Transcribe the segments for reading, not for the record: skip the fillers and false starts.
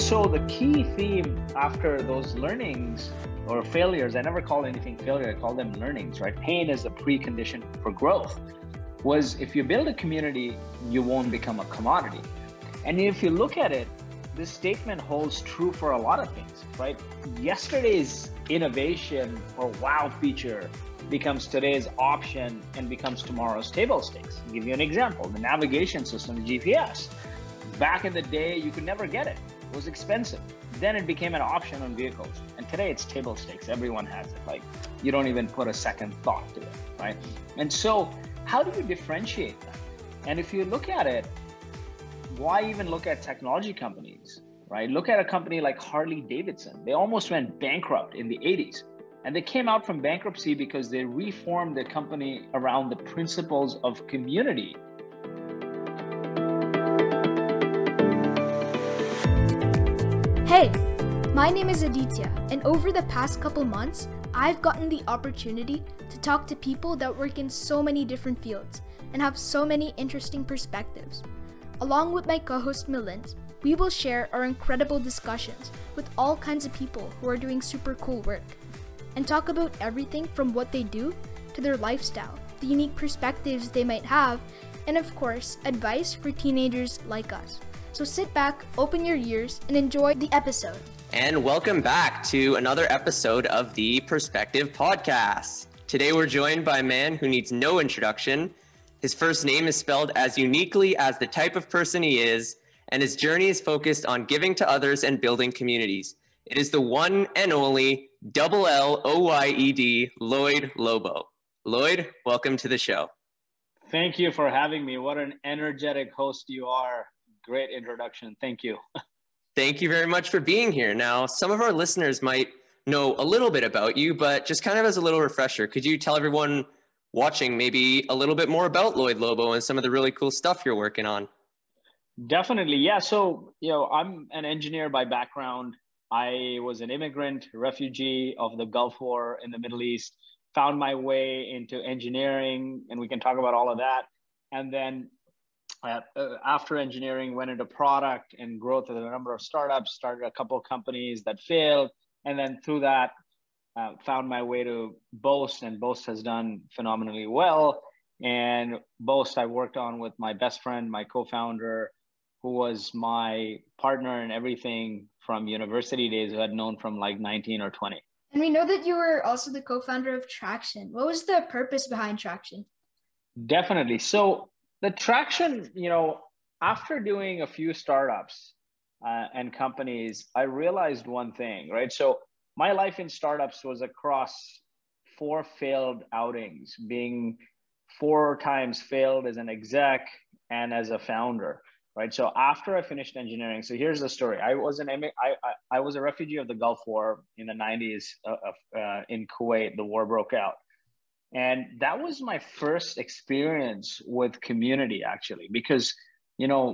so the key theme after those learnings or failures, I never call anything failure, I call them learnings, right? Pain is a precondition for growth. Was if you build a community, you won't become a commodity. And if you look at it, this statement holds true for a lot of things, right? Yesterday's innovation or wow feature becomes today's option and becomes tomorrow's table stakes. I'll give you an example, the navigation system, the GPS. Back in the day, you could never get it. It was expensive. Then it became an option on vehicles. And today it's table stakes. Everyone has it. Like, you don't even put a second thought to it, right? And so how do you differentiate that? And if you look at it, why even look at technology companies, right? Look at a company like Harley Davidson. They almost went bankrupt in the 80s. And they came out from bankruptcy because they reformed the company around the principles of community. Hey, my name is Aditya, and over the past couple months, I've gotten the opportunity to talk to people that work in so many different fields and have so many interesting perspectives. Along with my co-host Milind, we will share our incredible discussions with all kinds of people who are doing super cool work and talk about everything from what they do to their lifestyle, the unique perspectives they might have, and of course, advice for teenagers like us. So sit back, open your ears, and enjoy the episode. And welcome back to another episode of the Perspective Podcast. Today we're joined by a man who needs no introduction. His first name is spelled as uniquely as the type of person he is, and his journey is focused on giving to others and building communities. It is the one and only Lloyed, Lloyed Lobo. Lloyd, welcome to the show. Thank you for having me. What an energetic host you are. Great introduction. Thank you. Thank you very much for being here. Now, some of our listeners might know a little bit about you, but just kind of as a little refresher, could you tell everyone watching maybe a little bit more about Lloyed Lobo and some of the really cool stuff you're working on? Definitely. Yeah. So, I'm an engineer by background. I was an immigrant, refugee of the Gulf War in the Middle East, found my way into engineering, and we can talk about all of that. And then after engineering, went into product and growth of a number of startups, started a couple of companies that failed. And then through that, found my way to Boast, and Boast has done phenomenally well. And Boast I worked on with my best friend, my co-founder, who was my partner in everything from university days, who I'd known from like 19 or 20. And we know that you were also the co-founder of Traction. What was the purpose behind Traction? Definitely. So the Traction, after doing a few startups and companies, I realized one thing, right? So my life in startups was across 4 failed outings, being 4 times failed as an exec and as a founder, right? So after I finished engineering, so here's the story. I was a refugee of the Gulf War in the 90s in Kuwait. The war broke out. And that was my first experience with community, actually, because,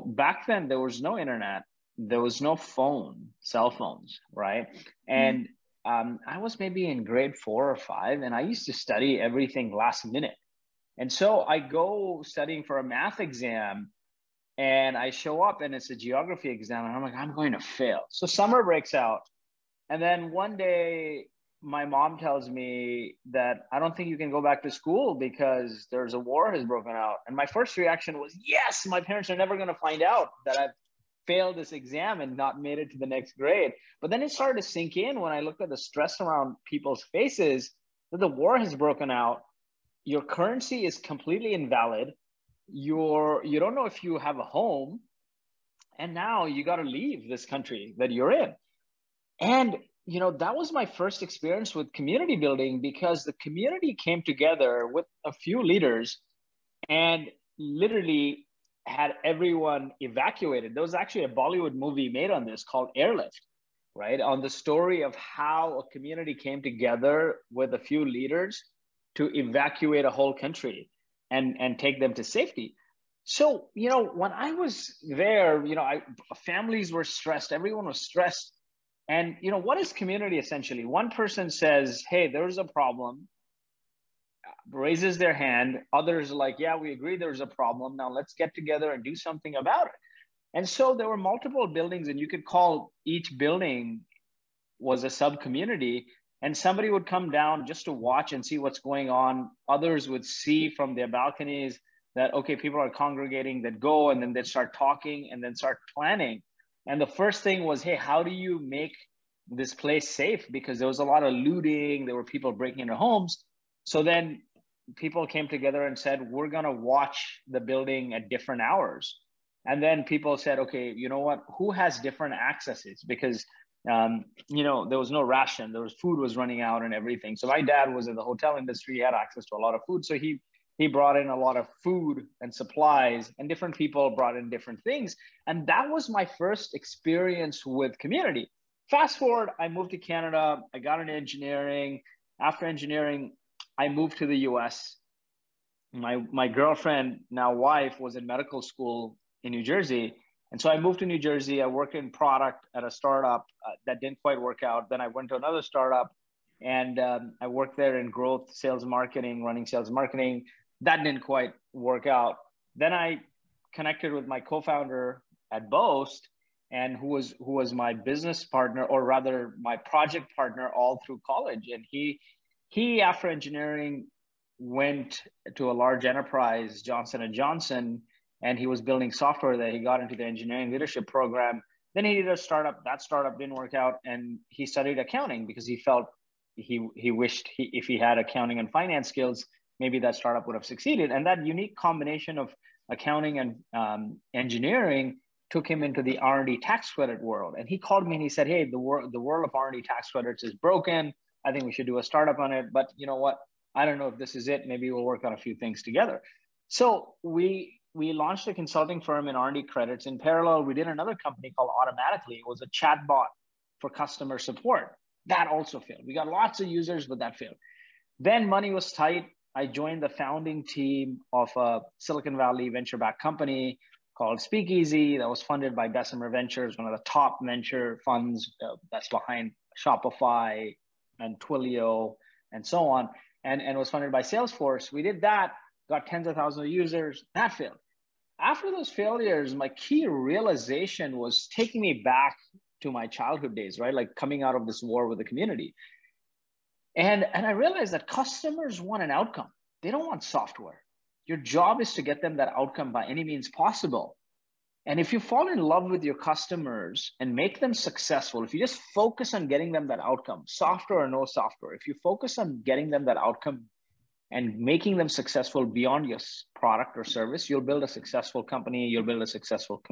back then there was no internet, there was no cell phones, right? And I was maybe in grade 4 or 5, and I used to study everything last minute. And so I go studying for a math exam, and I show up and it's a geography exam, and I'm like, I'm going to fail. So summer breaks out. And then one day, my mom tells me that I don't think you can go back to school because there's a war has broken out. And my first reaction was, yes, my parents are never going to find out that I've failed this exam and not made it to the next grade. But then it started to sink in when I looked at the stress around people's faces that the war has broken out. Your currency is completely invalid. You don't know if you have a home. And now you got to leave this country that you're in. And that was my first experience with community building, because the community came together with a few leaders and literally had everyone evacuated. There was actually a Bollywood movie made on this called Airlift, right? On the story of how a community came together with a few leaders to evacuate a whole country and take them to safety. So, when I was there, families were stressed, everyone was stressed. And, what is community essentially? One person says, hey, there's a problem, raises their hand. Others are like, yeah, we agree there's a problem. Now let's get together and do something about it. And so there were multiple buildings, and you could call each building was a sub community, and somebody would come down just to watch and see what's going on. Others would see from their balconies that, okay, people are congregating, that go, and then they'd start talking and then start planning. And the first thing was, hey, how do you make this place safe? Because there was a lot of looting, there were people breaking into homes. So then people came together and said, we're going to watch the building at different hours. And then people said, okay, you know what, who has different accesses? Because there was no ration, there was food was running out and everything. So my dad was in the hotel industry, he had access to a lot of food. So he brought in a lot of food and supplies, and different people brought in different things. And that was my first experience with community. Fast forward, I moved to Canada, I got into engineering. After engineering, I moved to the US. My girlfriend, now wife, was in medical school in New Jersey. And so I moved to New Jersey. I worked in product at a startup that didn't quite work out. Then I went to another startup, and I worked there in growth, sales marketing, running sales marketing. That didn't quite work out. Then I connected with my co-founder at Boast, and who was my business partner, or rather my project partner, all through college. And he after engineering went to a large enterprise, Johnson & Johnson, and he was building software there. He got into the engineering leadership program. Then he did a startup. That startup didn't work out, and he studied accounting because he felt he wished if he had accounting and finance skills, maybe that startup would have succeeded. And that unique combination of accounting and engineering took him into the R&D tax credit world. And he called me and he said, hey, the world of R&D tax credits is broken. I think we should do a startup on it. But you know what? I don't know if this is it. Maybe we'll work on a few things together. So we launched a consulting firm in R&D credits. In parallel, we did another company called Automatically. It was a chat bot for customer support. That also failed. We got lots of users, but that failed. Then money was tight. I joined the founding team of a Silicon Valley venture-backed company called Speakeasy that was funded by Bessemer Ventures, one of the top venture funds that's behind Shopify and Twilio and so on, and was funded by Salesforce. We did that, got tens of thousands of users. That failed. After those failures, my key realization was taking me back to my childhood days, right? Like coming out of this war with the community. And I realized that customers want an outcome. They don't want software. Your job is to get them that outcome by any means possible. And if you fall in love with your customers and make them successful, if you just focus on getting them that outcome, software or no software, if you focus on getting them that outcome and making them successful beyond your product or service, you'll build a successful company, you'll build a successful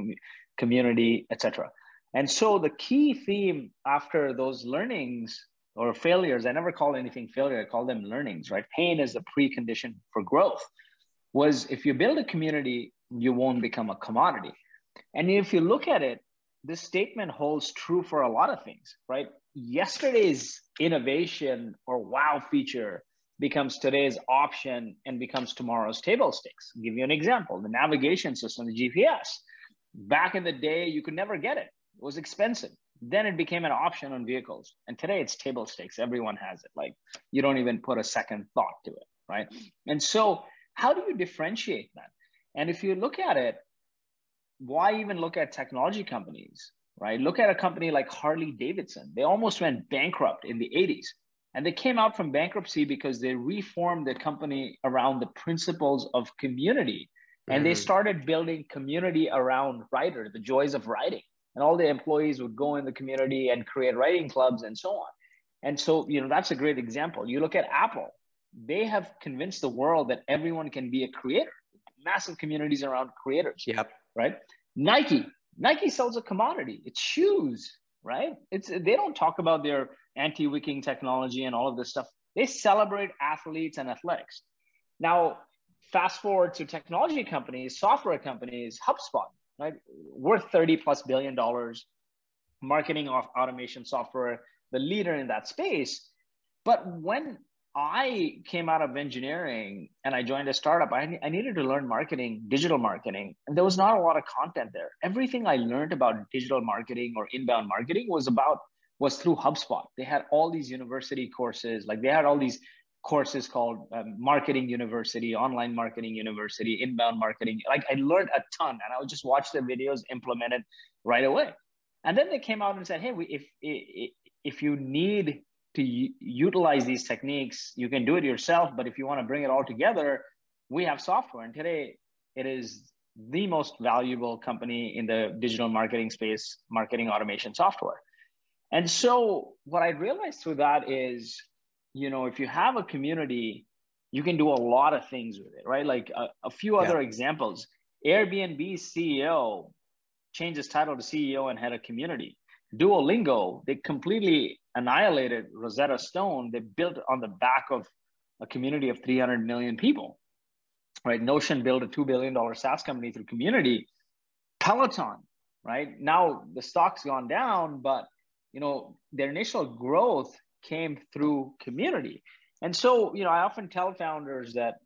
community, etc. And so the key theme after those learnings or failures, I never call anything failure, I call them learnings, right? Pain is the precondition for growth. Was if you build a community, you won't become a commodity. And if you look at it, this statement holds true for a lot of things, right? Yesterday's innovation or wow feature becomes today's option and becomes tomorrow's table stakes. I'll give you an example, the navigation system, the GPS. Back in the day, you could never get it. It was expensive. Then it became an option on vehicles. And today it's table stakes. Everyone has it. Like you don't even put a second thought to it, right? And so how do you differentiate that? And if you look at it, why even look at technology companies, right? Look at a company like Harley Davidson. They almost went bankrupt in the 80s. And they came out from bankruptcy because they reformed the company around the principles of community. And they started building community around writer, the joys of writing. And all the employees would go in the community and create writing clubs and so on. And so, that's a great example. You look at Apple, they have convinced the world that everyone can be a creator, massive communities around creators. Yep. Right? Nike sells a commodity. It's shoes, right? They don't talk about their anti-wicking technology and all of this stuff. They celebrate athletes and athletics. Now, fast forward to technology companies, software companies, HubSpot, right? Worth $30+ billion, marketing of automation software, the leader in that space. But when I came out of engineering and I joined a startup, I needed to learn marketing, digital marketing, and there was not a lot of content there. Everything I learned about digital marketing or inbound marketing was through HubSpot. They had all these university courses, like they had all these courses called Marketing University, Online Marketing University, Inbound Marketing. Like I learned a ton, and I would just watch the videos, implement it right away. And then they came out and said, hey, if you need to utilize these techniques, you can do it yourself. But if you want to bring it all together, we have software. And today it is the most valuable company in the digital marketing space, marketing automation software. And so what I realized through that is, if you have a community, you can do a lot of things with it, right? Like a few other examples. Airbnb's CEO changed his title to CEO and head of community. Duolingo, they completely annihilated Rosetta Stone. They built on the back of a community of 300 million people, right? Notion built a $2 billion SaaS company through community. Peloton, right? Now the stock's gone down, but their initial growth came through community. And so, I often tell founders that,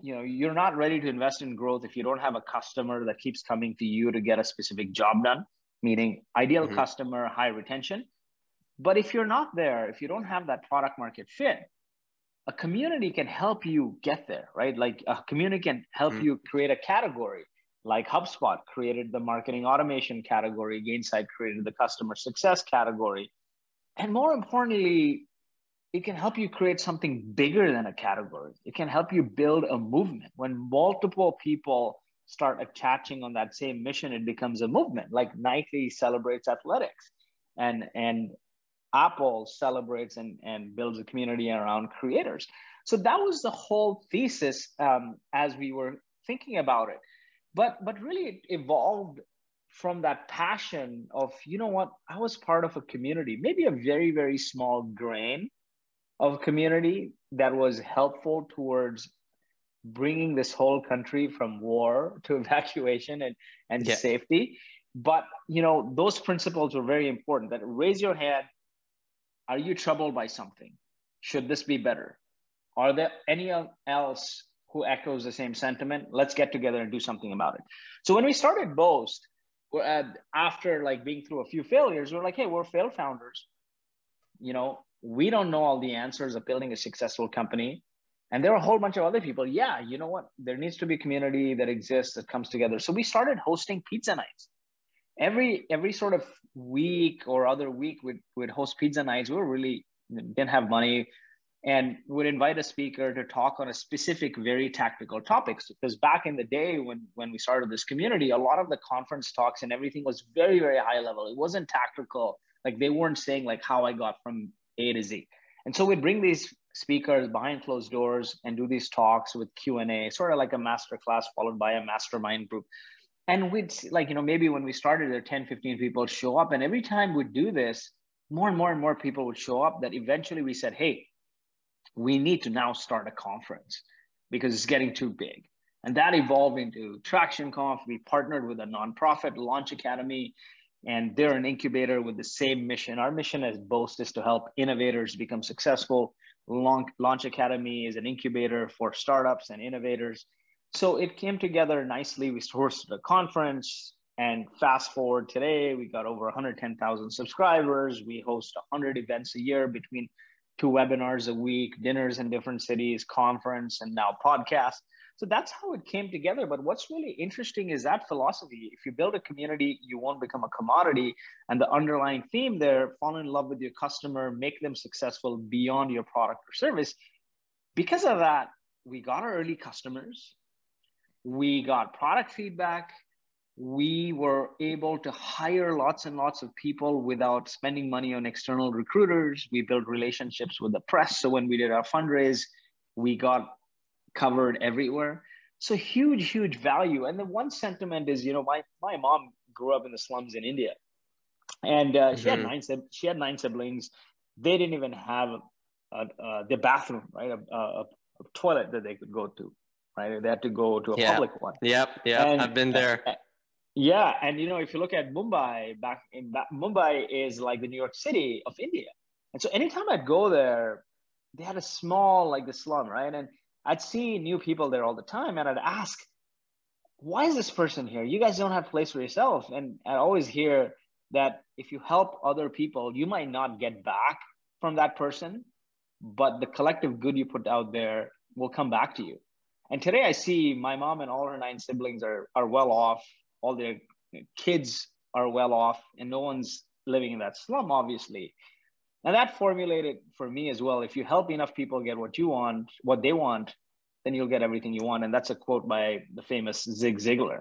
you're not ready to invest in growth if you don't have a customer that keeps coming to you to get a specific job done, meaning ideal customer, high retention. But if you're not there, if you don't have that product market fit, a community can help you get there, right? Like a community can help you create a category. Like HubSpot created the marketing automation category, Gainsight created the customer success category. And more importantly, it can help you create something bigger than a category. It can help you build a movement. When multiple people start attaching on that same mission, it becomes a movement. Like Nike celebrates athletics, and Apple celebrates and builds a community around creators. So that was the whole thesis as we were thinking about it. But really it evolved from that passion of, I was part of a community, maybe a very, very small grain of community that was helpful towards bringing this whole country from war to evacuation and safety. But, those principles were very important. That raise your hand. Are you troubled by something? Should this be better? Are there any else who echoes the same sentiment? Let's get together and do something about it. So when we started Boast, after being through a few failures, we're like, hey, we're failed founders. We don't know all the answers of building a successful company. And there are a whole bunch of other people. Yeah, you know what? There needs to be a community that exists, that comes together. So we started hosting pizza nights. Every sort of week or other week, we'd host pizza nights. We really didn't have money, and would invite a speaker to talk on a specific, very tactical topics. Because back in the day when we started this community, a lot of the conference talks and everything was very, very high level. It wasn't tactical. Like they weren't saying how I got from A to Z. And so we'd bring these speakers behind closed doors and do these talks with Q&A, sort of like a master class followed by a mastermind group. And we'd maybe when we started, there 10, 15 people show up. And every time we'd do this, more and more and more people would show up, that eventually we said, hey, we need to now start a conference because it's getting too big. And that evolved into Traction Conf. We partnered with a nonprofit, Launch Academy, and they're an incubator with the same mission. Our mission as Boast is to help innovators become successful. Launch Academy is an incubator for startups and innovators. So it came together nicely. We hosted a conference, and fast forward today, we got over 110,000 subscribers. We host 100 events a year between 2 webinars a week, dinners in different cities, conference, and now podcast. So that's how it came together. But what's really interesting is that philosophy. If you build a community, you won't become a commodity. And the underlying theme there, fall in love with your customer, make them successful beyond your product or service. Because of that, we got our early customers. We got product feedback. We were able to hire lots and lots of people without spending money on external recruiters. We built relationships with the press. So when we did our fundraise, we got covered everywhere. So huge, huge value. And the one sentiment is, my mom grew up in the slums in India, and she had 9 siblings. They didn't even have the bathroom, right? A toilet that they could go to, right? They had to go to a public one. Yep. And, I've been there. Yeah. And, if you look at Mumbai, Mumbai is like the New York City of India. And so anytime I'd go there, they had a small, the slum, right? And I'd see new people there all the time, and I'd ask, why is this person here? You guys don't have a place for yourself. And I always hear that if you help other people, you might not get back from that person but the collective good you put out there will come back to you. And today I see my mom and all her 9 siblings are well off. All their kids are well off, and no one's living in that slum, obviously. And that formulated for me as well. If you help enough people get what you want, what they want, then you'll get everything you want. And that's a quote by the famous Zig Ziglar.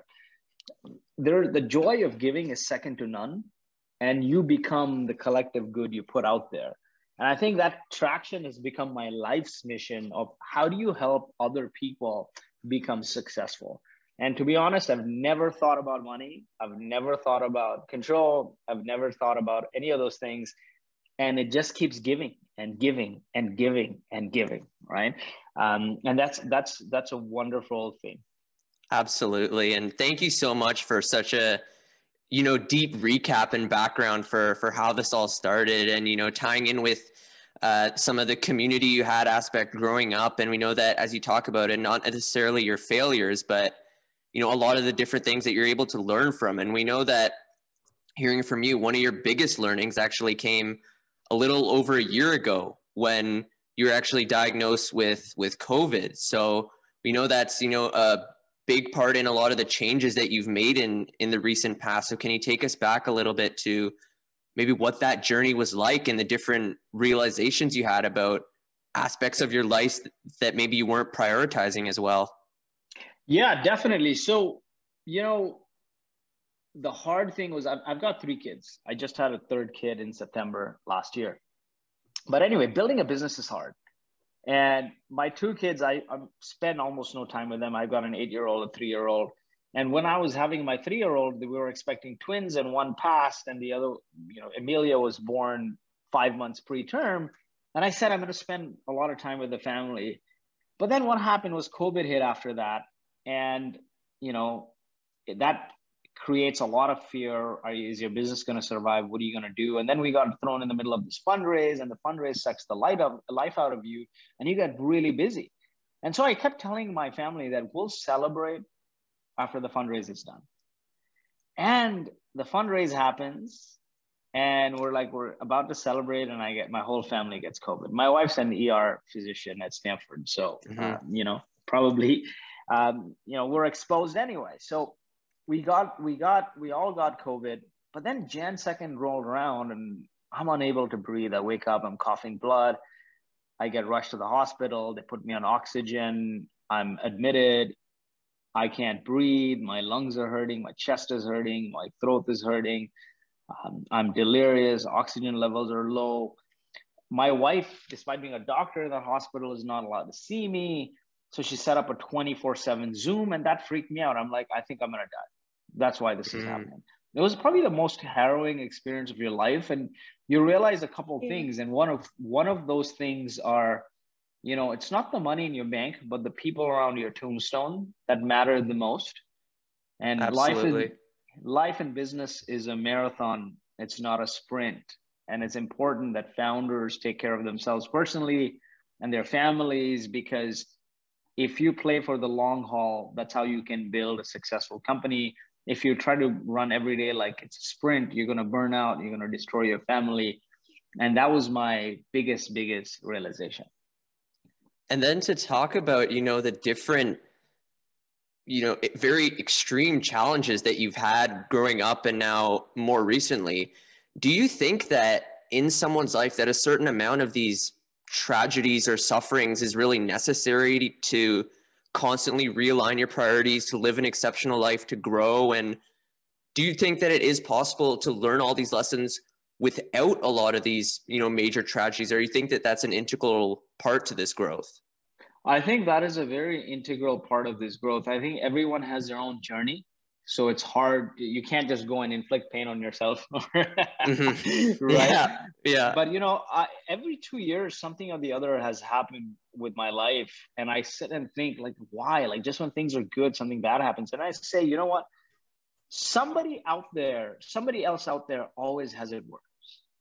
The joy of giving is second to none, and you become the collective good you put out there. And I think that traction has become my life's mission of how do you help other people become successful? And to be honest, I've never thought about money. I've never thought about control. I've never thought about any of those things. And it just keeps giving and giving and giving and giving, right? And that's a wonderful thing. Absolutely. And thank you so much for such a, deep recap and background for how this all started, and, tying in with some of the community you had aspect growing up. And we know that, as you talk about it, not necessarily your failures, but, a lot of the different things that you're able to learn from. And we know that hearing from you, one of your biggest learnings actually came a little over a year ago when you were actually diagnosed with COVID. So we know that's, a big part in a lot of the changes that you've made in the recent past. So can you take us back a little bit to maybe what that journey was like and the different realizations you had about aspects of your life that maybe you weren't prioritizing as well? Yeah, definitely. So, the hard thing was I've got 3 kids. I just had a 3rd kid in September last year. But anyway, building a business is hard. And my 2 kids, I spend almost no time with them. I've got an 8-year-old, a 3-year-old. And when I was having my 3-year-old, we were expecting twins, and one passed, and the other, Amelia was born 5 months preterm. And I said, I'm going to spend a lot of time with the family. But then what happened was COVID hit after that. And, that creates a lot of fear. Is your business going to survive? What are you going to do? And then we got thrown in the middle of this fundraise, and the fundraise sucks the life out of you, and you get really busy. And so I kept telling my family that we'll celebrate after the fundraise is done. And the fundraise happens, and we're about to celebrate, and my whole family gets COVID. My wife's an ER physician at Stanford, so probably we're exposed anyway. So we all got COVID, but then Jan 2nd rolled around, and I'm unable to breathe. I wake up, I'm coughing blood. I get rushed to the hospital. They put me on oxygen. I'm admitted. I can't breathe. My lungs are hurting. My chest is hurting. My throat is hurting. I'm delirious. Oxygen levels are low. My wife, despite being a doctor in the hospital, is not allowed to see me. So she set up a 24/7 Zoom, and that freaked me out. I'm like, I think I'm going to die. That's why this is happening. It was probably the most harrowing experience of your life. And you realize a couple of things. And one of those things are, it's not the money in your bank, but the people around your tombstone that matter the most. And Absolutely. life and business is a marathon. It's not a sprint. And it's important that founders take care of themselves personally and their families, because if you play for the long haul, that's how you can build a successful company. If you try to run every day like it's a sprint, you're going to burn out, you're going to destroy your family. And that was my biggest realization. And then to talk about, the different, very extreme challenges that you've had growing up and now more recently, do you think that in someone's life that a certain amount of these tragedies or sufferings is really necessary to constantly realign your priorities, to live an exceptional life, to grow? And do you think that it is possible to learn all these lessons without a lot of these, major tragedies? Or you think that that's an integral part to this growth? I think that is a very integral part of this growth. I think everyone has their own journey. So it's hard. You can't just go and inflict pain on yourself. Mm-hmm. Right? Yeah. But, every 2 years, something or the other has happened with my life. And I sit and think, like, why? Like, just when things are good, something bad happens. And I say, you know what? Somebody else out there always has it worse,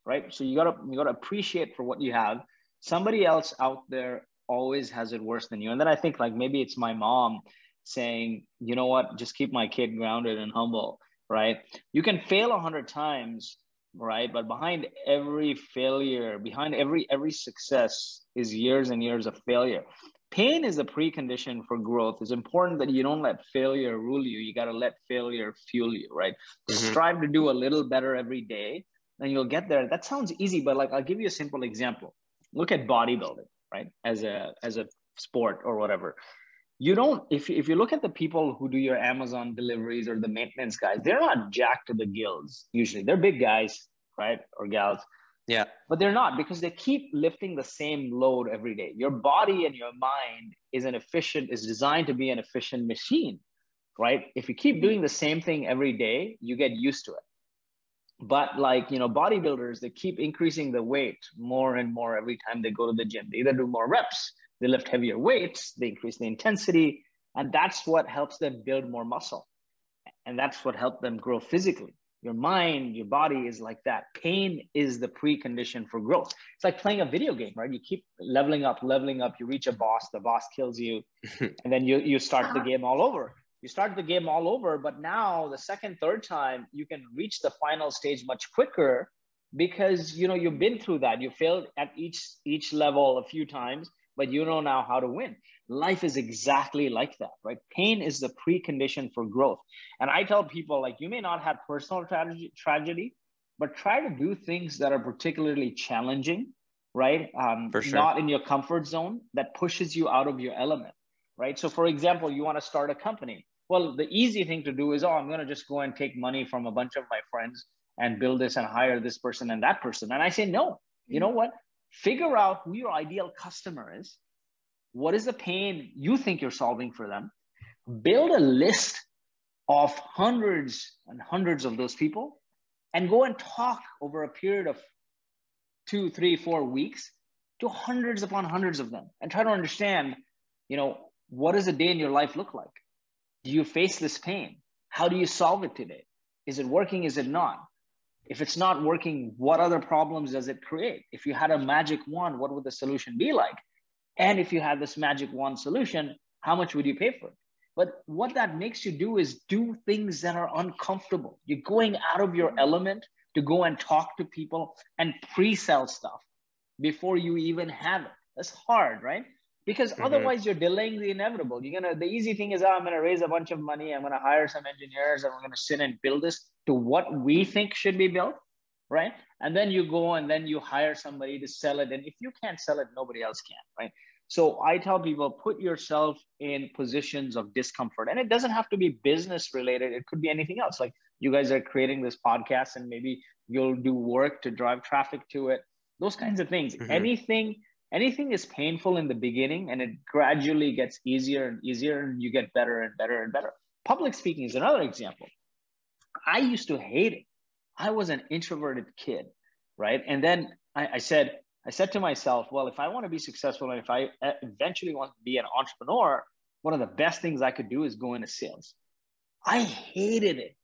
right? So you gotta appreciate for what you have. Somebody else out there always has it worse than you. And then I think, like, maybe it's my mom saying, you know what, just keep my kid grounded and humble, right? You can fail 100 times, right? But behind every failure, behind every success is years and years of failure. Pain is a precondition for growth. It's important that you don't let failure rule you. You got to let failure fuel you, right? Strive to do a little better every day and you'll get there. That sounds easy, but like I'll give you a simple example. Look at bodybuilding, right? As a sport or whatever. You don't, if you look at the people who do your Amazon deliveries or the maintenance guys, they're not jacked to the gills usually. They're big guys, right? Or gals. Yeah. But they're not, because they keep lifting the same load every day. Your body and your mind is designed to be an efficient machine, right? If you keep doing the same thing every day, you get used to it. But like, bodybuilders, they keep increasing the weight more and more every time they go to the gym. They either do more reps, they lift heavier weights, they increase the intensity, and that's what helps them build more muscle. And that's what helped them grow physically. Your mind, your body is like that. Pain is the precondition for growth. It's like playing a video game, right? You keep leveling up, you reach a boss, the boss kills you, and then you start the game all over. You start the game all over, but now the second, third time, you can reach the final stage much quicker because, you've been through that. You failed at each level a few times, but you know now how to win. Life is exactly like that, right? Pain is the precondition for growth. And I tell people, like, you may not have personal tragedy, but try to do things that are particularly challenging, right? For sure. Not in your comfort zone, that pushes you out of your element, right? So for example, you want to start a company. Well, the easy thing to do is, I'm going to just go and take money from a bunch of my friends and build this and hire this person and that person. And I say, no, you know what? Figure out who your ideal customer is. What is the pain you think you're solving for them? Build a list of hundreds and hundreds of those people and go and talk over a period of 2, 3, 4 weeks to hundreds upon hundreds of them and try to understand, what does a day in your life look like? Do you face this pain? How do you solve it today? Is it working? Is it not? If it's not working, what other problems does it create? If you had a magic wand, what would the solution be like? And if you had this magic wand solution, how much would you pay for it? But what that makes you do is do things that are uncomfortable. You're going out of your element to go and talk to people and pre-sell stuff before you even have it. That's hard, right? Because otherwise you're delaying the inevitable. The easy thing is, I'm going to raise a bunch of money. I'm going to hire some engineers and we're going to sit and build this to what we think should be built, right? And then you go and then you hire somebody to sell it. And if you can't sell it, nobody else can, right? So I tell people, put yourself in positions of discomfort. And it doesn't have to be business related. It could be anything else. Like you guys are creating this podcast and maybe you'll do work to drive traffic to it. Those kinds of things. Anything is painful in the beginning and it gradually gets easier and easier and you get better and better and better. Public speaking is another example. I used to hate it. I was an introverted kid, right? And then I said to myself, well, if I want to be successful and if I eventually want to be an entrepreneur, one of the best things I could do is go into sales. I hated it.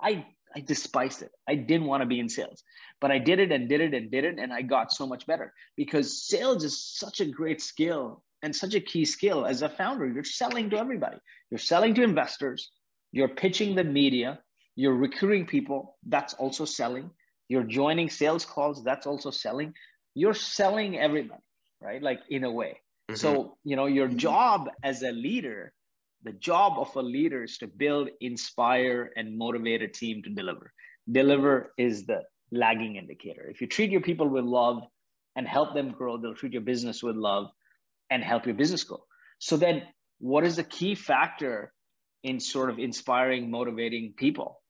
I despised it. I didn't want to be in sales, but I did it and did it and did it. And I got so much better because sales is such a great skill and such a key skill as a founder. You're selling to everybody. You're selling to investors. You're pitching the media. You're recruiting people. That's also selling. You're joining sales calls. That's also selling. You're selling everybody, right? Like in a way. So, your job as a leader, the job of a leader is to build, inspire, and motivate a team to deliver. Deliver is the lagging indicator. If you treat your people with love and help them grow, they'll treat your business with love and help your business grow. So then what is the key factor in sort of inspiring, motivating people?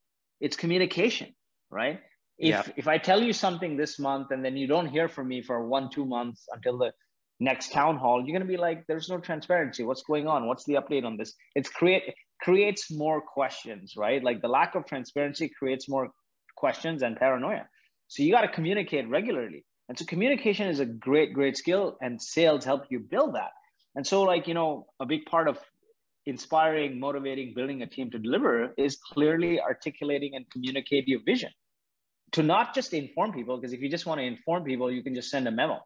It's communication, right? If I tell you something this month and then you don't hear from me for 1-2 months until the next town hall, you're going to be like, there's no transparency. What's going on? What's the update on this? It creates more questions, right? Like the lack of transparency creates more questions and paranoia. So you got to communicate regularly. And so communication is a great, great skill and sales help you build that. And so a big part of inspiring, motivating, building a team to deliver is clearly articulating and communicate your vision to not just inform people, because if you just want to inform people, you can just send a memo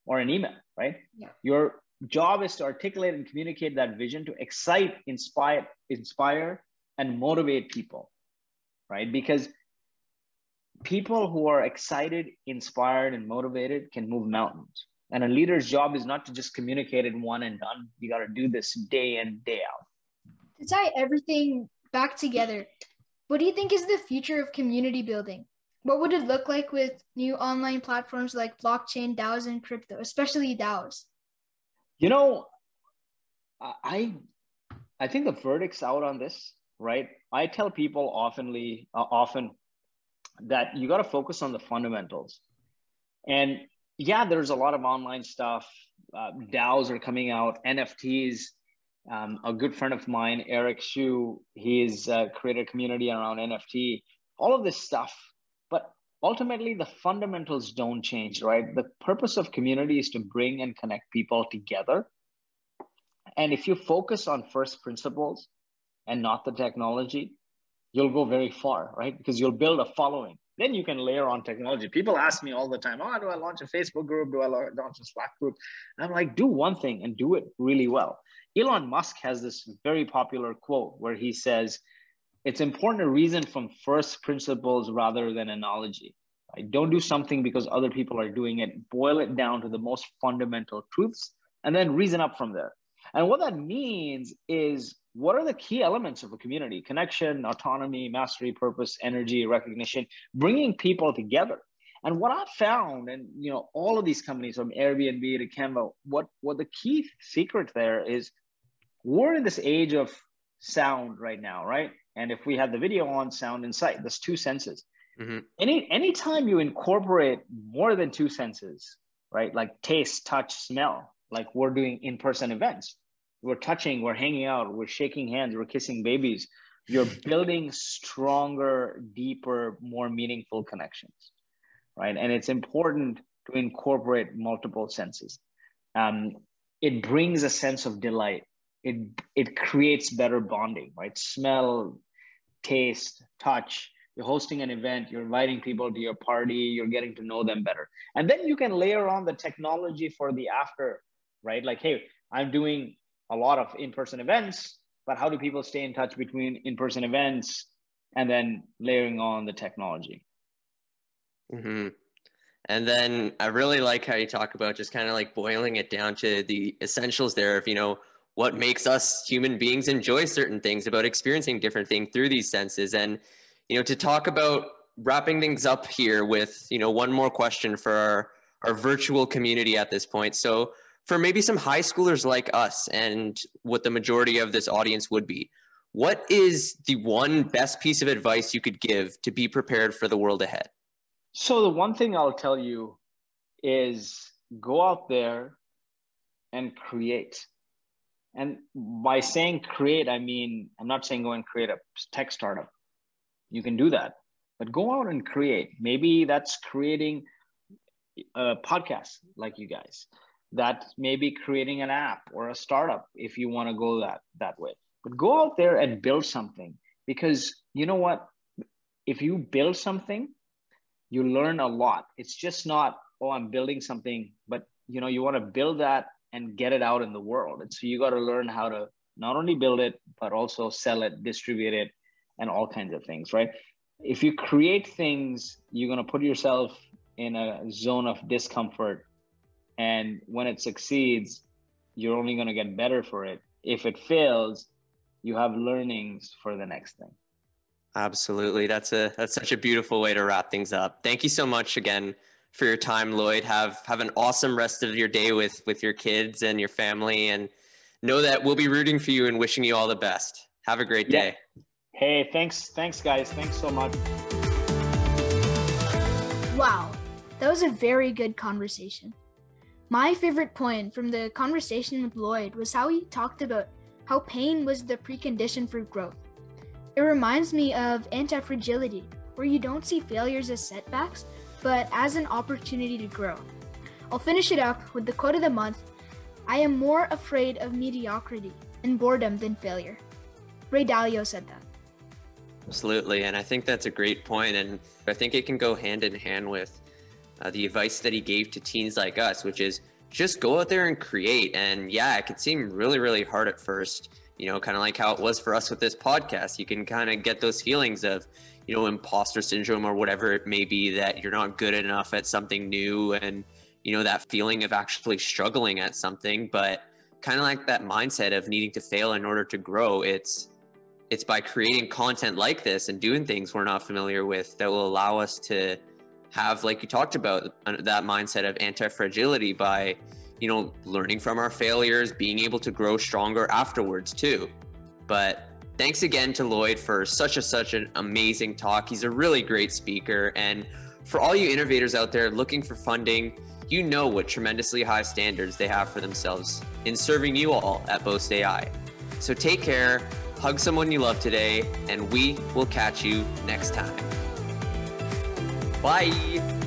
or an email, right? Yeah. Your job is to articulate and communicate that vision to excite, inspire, and motivate people, right? Because people who are excited, inspired, and motivated can move mountains. And a leader's job is not to just communicate it one and done. You got to do this day in, day out. To tie everything back together, what do you think is the future of community building? What would it look like with new online platforms like blockchain, DAOs, and crypto, especially DAOs? You know, I think the verdict's out on this, right? I tell people often that you got to focus on the fundamentals. And yeah, there's a lot of online stuff. DAOs are coming out, NFTs. A good friend of mine, Eric Shu, he's created a community around NFT, all of this stuff. But ultimately, the fundamentals don't change, right? The purpose of community is to bring and connect people together. And if you focus on first principles and not the technology, you'll go very far, right? Because you'll build a following. Then you can layer on technology. People ask me all the time, oh, do I launch a Facebook group? Do I launch a Slack group? And I'm like, do one thing and do it really well. Elon Musk has this very popular quote where he says, it's important to reason from first principles rather than analogy. Right? Don't do something because other people are doing it. Boil it down to the most fundamental truths and then reason up from there. And what that means is, what are the key elements of a community? Connection, autonomy, mastery, purpose, energy, recognition, bringing people together. And what I've found, and all of these companies from Airbnb to Canva, what the key secret there is, we're in this age of sound right now, right? And if we have the video on, sound and sight, there's two senses. Mm-hmm. Anytime you incorporate more than two senses, right? Like taste, touch, smell, like we're doing in-person events. We're touching, we're hanging out, we're shaking hands, we're kissing babies. You're building stronger, deeper, more meaningful connections, right? And it's important to incorporate multiple senses. It brings a sense of delight. It creates better bonding, right? Smell, taste, touch. You're hosting an event, you're inviting people to your party, you're getting to know them better. And then you can layer on the technology for the after, right? Like, hey, I'm doing a lot of in-person events, but how do people stay in touch between in-person events and then layering on the technology? Mm-hmm. And then I really like how you talk about just kind of like boiling it down to the essentials there of, what makes us human beings enjoy certain things, about experiencing different things through these senses. And, to talk about wrapping things up here with, one more question for our virtual community at this point. So for maybe some high schoolers like us and what the majority of this audience would be, what is the one best piece of advice you could give to be prepared for the world ahead? So the one thing I'll tell you is go out there and create. And by saying create, I mean, I'm not saying go and create a tech startup. You can do that, but go out and create. Maybe that's creating a podcast like you guys. That may be creating an app or a startup if you want to go that way. But go out there and build something, because you know what? If you build something, you learn a lot. It's just not, oh, I'm building something, but you want to build that and get it out in the world. And so you got to learn how to not only build it, but also sell it, distribute it, and all kinds of things, right? If you create things, you're going to put yourself in a zone of discomfort. And when it succeeds, you're only going to get better for it. If it fails, you have learnings for the next thing. Absolutely. That's such a beautiful way to wrap things up. Thank you so much again for your time, Lloyd. Have an awesome rest of your day with your kids and your family, and know that we'll be rooting for you and wishing you all the best. Have a great day. Hey, thanks guys. Thanks so much. Wow, that was a very good conversation. My favorite point from the conversation with Lloyd was how he talked about how pain was the precondition for growth. It reminds me of anti-fragility, where you don't see failures as setbacks, but as an opportunity to grow. I'll finish it up with the quote of the month: I am more afraid of mediocrity and boredom than failure. Ray Dalio said that. Absolutely, and I think that's a great point, and I think it can go hand in hand with the advice that he gave to teens like us, which is just go out there and create. And yeah, it could seem really, really hard at first. kind of like how it was for us with this podcast. You can kind of get those feelings of, imposter syndrome or whatever it may be, that you're not good enough at something new, and, that feeling of actually struggling at something. But kind of like that mindset of needing to fail in order to grow, it's by creating content like this and doing things we're not familiar with that will allow us to have, like you talked about, that mindset of anti-fragility by, learning from our failures, being able to grow stronger afterwards too. But thanks again to Lloyd for such an amazing talk. He's a really great speaker. And for all you innovators out there looking for funding, what tremendously high standards they have for themselves in serving you all at Boast.ai. So take care, hug someone you love today, and we will catch you next time. Bye.